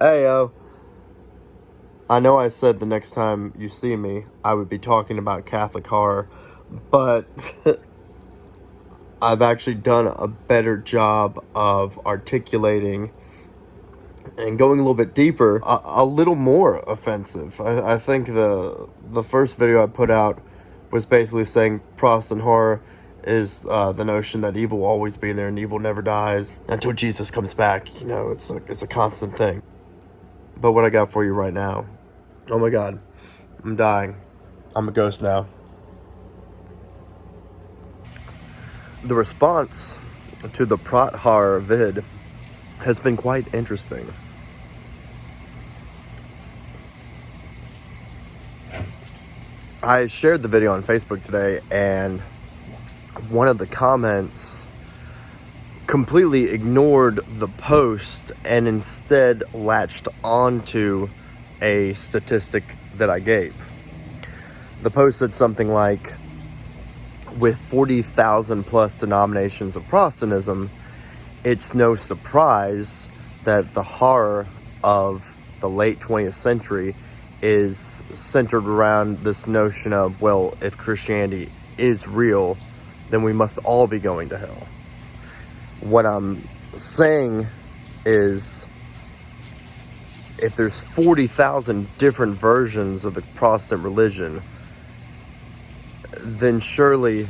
Hey, yo. I know I said the next time you see me, I would be talking about Catholic horror, but I've actually done a better job of articulating and going a little bit deeper, a little more offensive. I think the first video I put out was basically saying Protestant horror is the notion that evil will always be there and evil never dies until Jesus comes back. You know, it's a constant thing. But what I got for you right now, oh my God, I'm dying. I'm a ghost now. The response to the Prot horror vid has been quite interesting. I shared the video on Facebook today, and one of the comments completely ignored the post and instead latched onto a statistic that I gave. The post said something like, with 40,000 plus denominations of Protestantism, it's no surprise that the horror of the late 20th century is centered around this notion of, well, if Christianity is real, then we must all be going to hell. What I'm saying is, if there's 40,000 different versions of the Protestant religion, then surely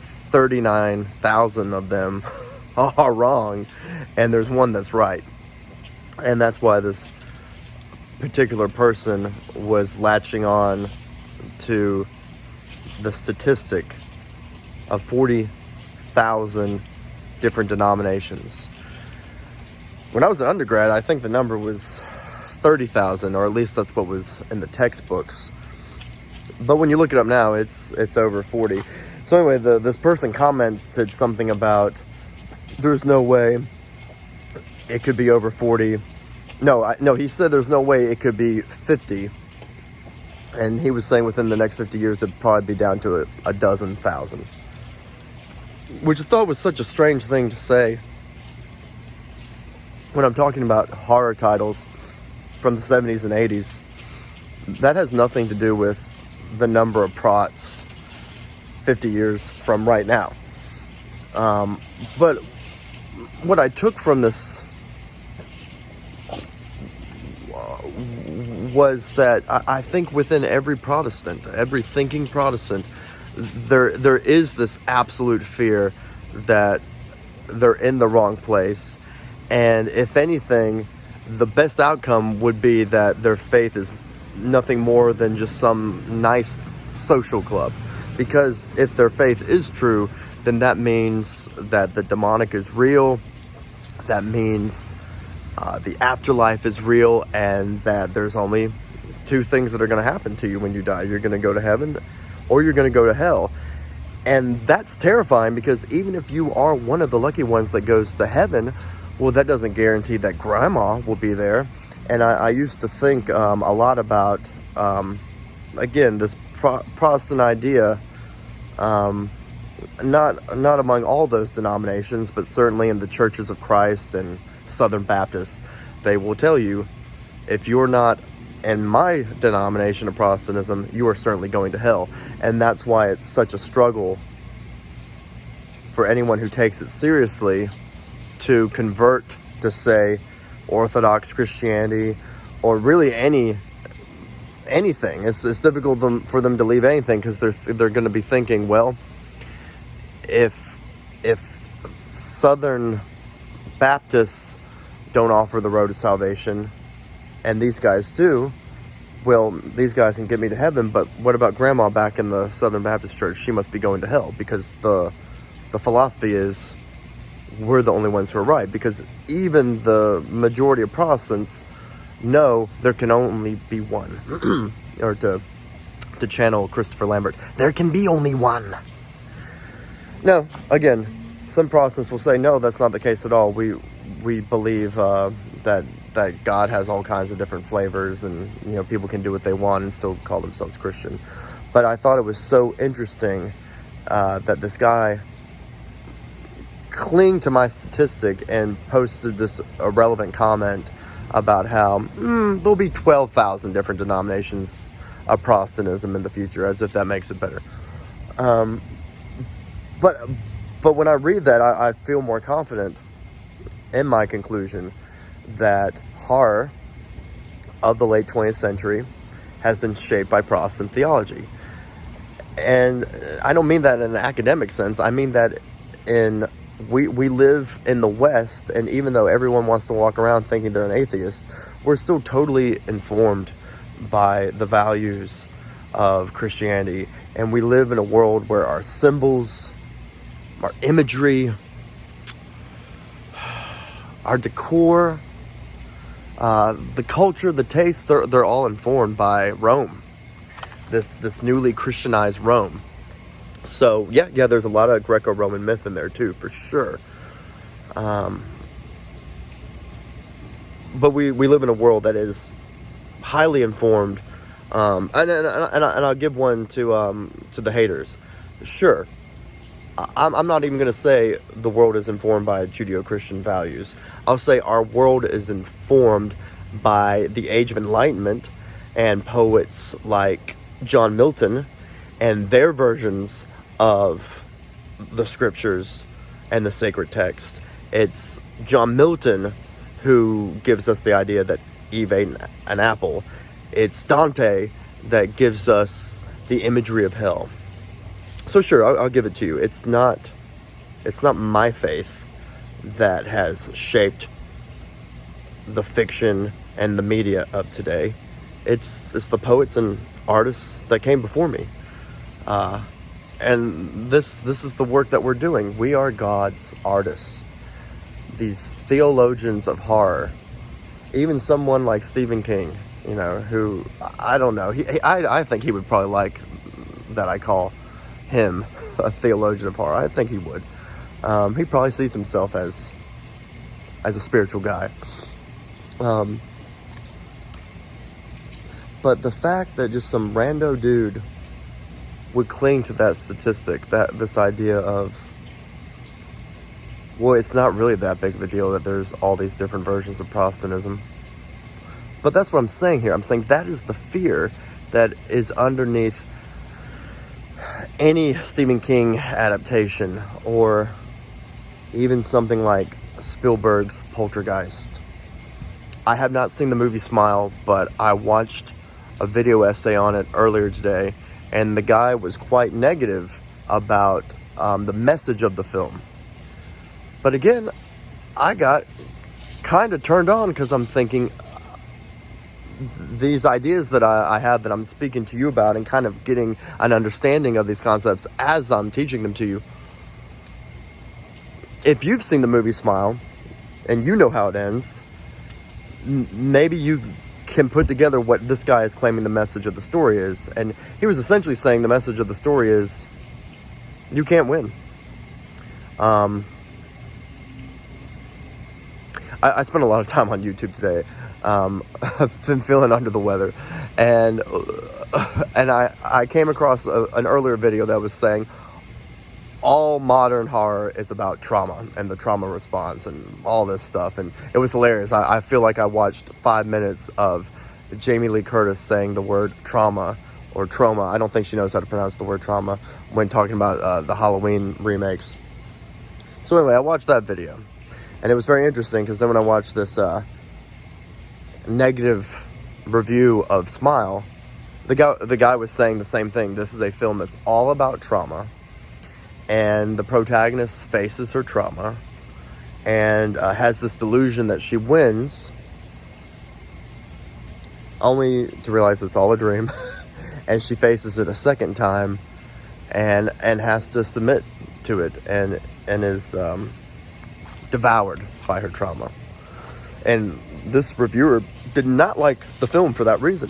39,000 of them are wrong, and there's one that's right. And that's why this particular person was latching on to the statistic of 40,000 different denominations. When I was an undergrad, I think the number was 30,000, or at least that's what was in the textbooks. But when you look it up now, it's over 40. So anyway, this person commented something about there's no way it could be over 40. No, he said there's no way it could be 50. And he was saying within the next 50 years it'd probably be down to a dozen thousand. Which I thought was such a strange thing to say when I'm talking about horror titles from the 70s and 80s. That has nothing to do with the number of prots 50 years from right now. But what I took from this was that I think within every Protestant, every thinking Protestant, there is this absolute fear that they're in the wrong place. And if anything, the best outcome would be that their faith is nothing more than just some nice social club. Because if their faith is true, then that means that the demonic is real. That means the afterlife is real, and that there's only two things that are going to happen to you when you die. You're going to go to heaven, or you're going to go to hell. And that's terrifying, because even if you are one of the lucky ones that goes to heaven, well, that doesn't guarantee that grandma will be there. And I used to think a lot about, again, this Protestant idea, not among all those denominations, but certainly in the Churches of Christ and Southern Baptists. They will tell you, if you're not in my denomination of Protestantism, you are certainly going to hell. And that's why it's such a struggle for anyone who takes it seriously to convert to, say, Orthodox Christianity, or really anything. It's difficult for them to leave anything, because they're going to be thinking, well, if Southern Baptists don't offer the road to salvation, and these guys do, well, these guys can get me to heaven, but what about grandma back in the Southern Baptist Church? She must be going to hell, because the philosophy is we're the only ones who are right. Because even the majority of Protestants know there can only be one. Or to channel Christopher Lambert, there can be only one. No, again, some Protestants will say, no, that's not the case at all. We believe that God has all kinds of different flavors, and people can do what they want and still call themselves Christian. But I thought it was so interesting that this guy clinged to my statistic and posted this irrelevant comment about how there'll be 12,000 different denominations of Protestantism in the future, as if that makes it better. But when I read that, I feel more confident in my conclusion that horror of the late 20th century has been shaped by Protestant theology. And I don't mean that in an academic sense. I mean that we live in the West, and even though everyone wants to walk around thinking they're an atheist, we're still totally informed by the values of Christianity. And we live in a world where our symbols, our imagery, our decor, the culture, the taste, they're all informed by Rome. This newly Christianized Rome. So yeah, there's a lot of Greco-Roman myth in there too, for sure. But we live in a world that is highly informed. And I'll give one to the haters. Sure, I'm not even going to say the world is informed by Judeo-Christian values. I'll say our world is informed by the Age of Enlightenment and poets like John Milton and their versions of the scriptures and the sacred text. It's John Milton who gives us the idea that Eve ate an apple. It's Dante that gives us the imagery of hell. So sure, I'll give it to you. It's not my faith that has shaped the fiction and the media of today. It's the poets and artists that came before me. And this is the work that we're doing. We are God's artists. These theologians of horror. Even someone like Stephen King, who, I don't know. I think he would probably like that I call him a theologian of horror. I think he would. He probably sees himself as a spiritual guy. But the fact that just some rando dude would cling to that statistic, this idea of, well, it's not really that big of a deal that there's all these different versions of Protestantism. But that's what I'm saying here. I'm saying that is the fear that is underneath any Stephen King adaptation, or even something like Spielberg's Poltergeist. I have not seen the movie Smile, but I watched a video essay on it earlier today, and the guy was quite negative about the message of the film. But again, I got kind of turned on because I'm thinking these ideas that I have that I'm speaking to you about, and kind of getting an understanding of these concepts as I'm teaching them to you. If you've seen the movie Smile and you know how it ends, maybe you can put together what this guy is claiming the message of the story is. And he was essentially saying the message of the story is you can't win. I spent a lot of time on YouTube today. I've been feeling under the weather, and I came across an earlier video that was saying all modern horror is about trauma and the trauma response and all this stuff, and it was hilarious. I feel like I watched 5 minutes of Jamie Lee Curtis saying the word trauma or trauma. I don't think she knows how to pronounce the word trauma when talking about the Halloween remakes. So anyway, I watched that video, and it was very interesting because then when I watched this negative review of Smile, the guy was saying the same thing. This is a film that's all about trauma, and the protagonist faces her trauma and has this delusion that she wins, only to realize it's all a dream. And she faces it a second time and has to submit to it, and is devoured by her trauma. And this reviewer did not like the film for that reason.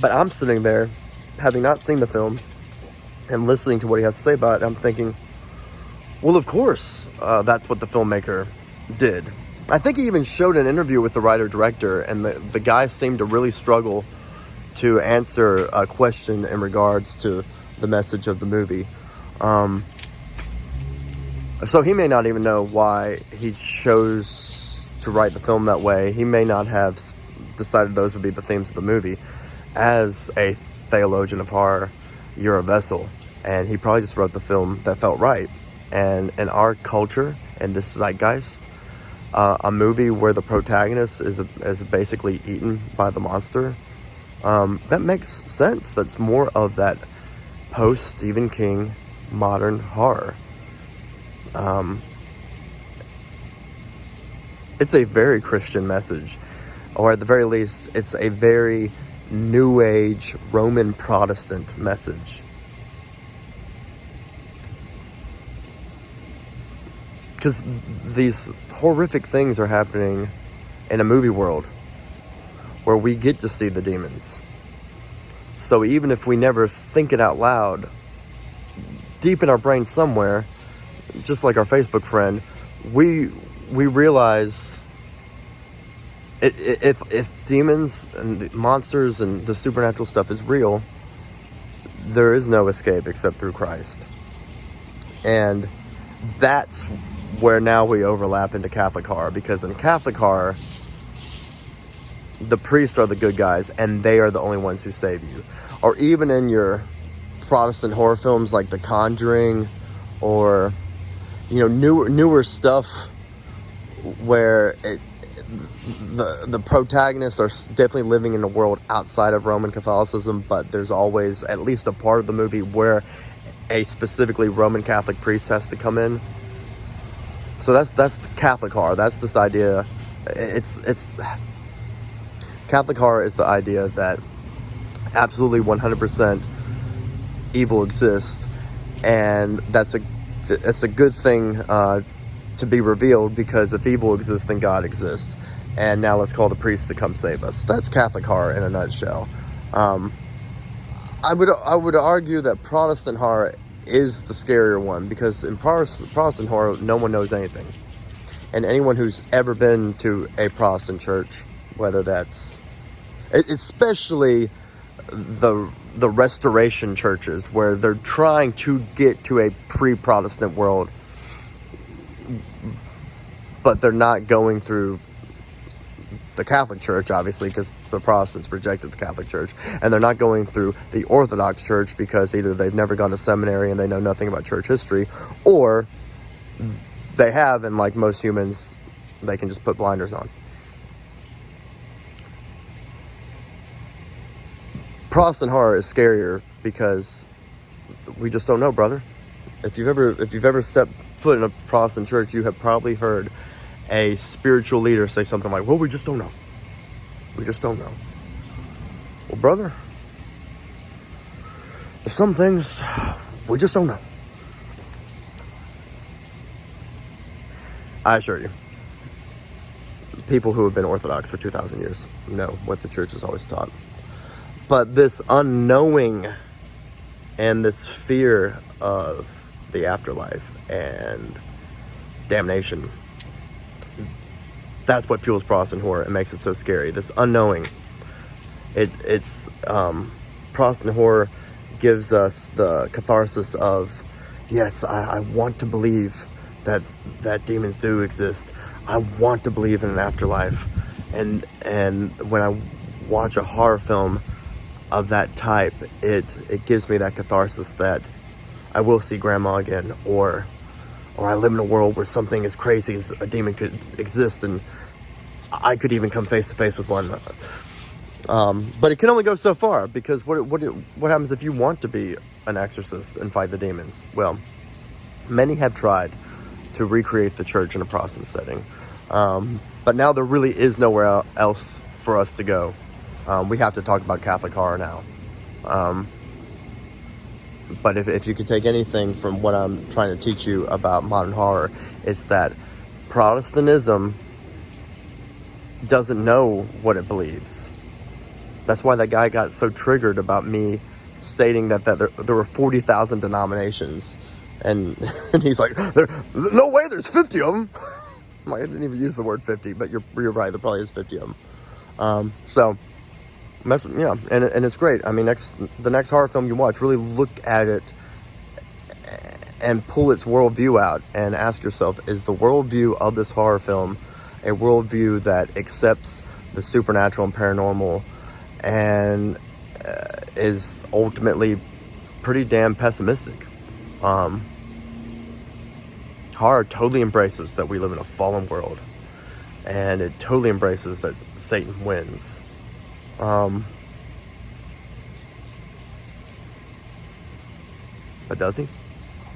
But I'm sitting there, having not seen the film, and listening to what he has to say about it, I'm thinking, well, of course, that's what the filmmaker did. I think he even showed an interview with the writer-director, and the guy seemed to really struggle to answer a question in regards to the message of the movie. So he may not even know why he chose to write the film that way. He may not have decided those would be the themes of the movie. As a theologian of horror, you're a vessel, and he probably just wrote the film that felt right. And in our culture, in this zeitgeist, a movie where the protagonist is basically eaten by the monster, that makes sense. That's more of that post-Stephen King modern horror. It's a very Christian message, or at the very least, it's a very New Age Roman Protestant message. Because these horrific things are happening in a movie world where we get to see the demons. So even if we never think it out loud, deep in our brain somewhere, just like our Facebook friend, we realize if demons and the monsters and the supernatural stuff is real, there is no escape except through Christ. And that's where now we overlap into Catholic horror, because in Catholic horror, the priests are the good guys and they are the only ones who save you. Or even in your Protestant horror films like The Conjuring, or newer stuff where the protagonists are definitely living in a world outside of Roman Catholicism, but there's always at least a part of the movie where a specifically Roman Catholic priest has to come in. So that's Catholic horror. That's this idea. It's Catholic horror is the idea that absolutely 100% evil exists, and that's a good thing to be revealed, because if evil exists, then God exists. And now let's call the priest to come save us. That's Catholic horror in a nutshell. I would argue that Protestant horror is the scarier one, because in Protestant horror, no one knows anything. And anyone who's ever been to a Protestant church, whether that's, especially the Restoration churches, where they're trying to get to a pre-Protestant world, but they're not going through the Catholic Church, obviously, because the Protestants rejected the Catholic Church, and they're not going through the Orthodox Church because either they've never gone to seminary and they know nothing about church history, or they have, and like most humans, they can just put blinders on. Protestant horror is scarier because we just don't know, brother. If you've ever stepped foot in a Protestant church, you have probably heard a spiritual leader say something like, well, we just don't know. We just don't know. Well, brother, there's some things we just don't know. I assure you, people who have been Orthodox for 2,000 years know what the church has always taught. But this unknowing and this fear of the afterlife and damnation, that's what fuels Protestant horror and makes it so scary. This unknowing. It's Protestant horror gives us the catharsis of, yes, I want to believe that demons do exist. I want to believe in an afterlife. And when I watch a horror film of that type, it gives me that catharsis that I will see grandma again, or I live in a world where something as crazy as a demon could exist, and I could even come face to face with one. But it can only go so far, because what happens if you want to be an exorcist and fight the demons? Well, many have tried to recreate the church in a Protestant setting, but now there really is nowhere else for us to go. We have to talk about Catholic horror now. But if you could take anything from what I'm trying to teach you about modern horror, it's that Protestantism doesn't know what it believes. That's why that guy got so triggered about me stating that there were 40,000 denominations. And he's like, no way, there's 50 of them. I didn't even use the word 50, but you're right, there probably is 50 of them. Yeah, and it's great. I mean, the next horror film you watch, really look at it and pull its worldview out and ask yourself, is the worldview of this horror film a worldview that accepts the supernatural and paranormal, and is ultimately pretty damn pessimistic. Horror totally embraces that we live in a fallen world, and it totally embraces that Satan wins. But does he?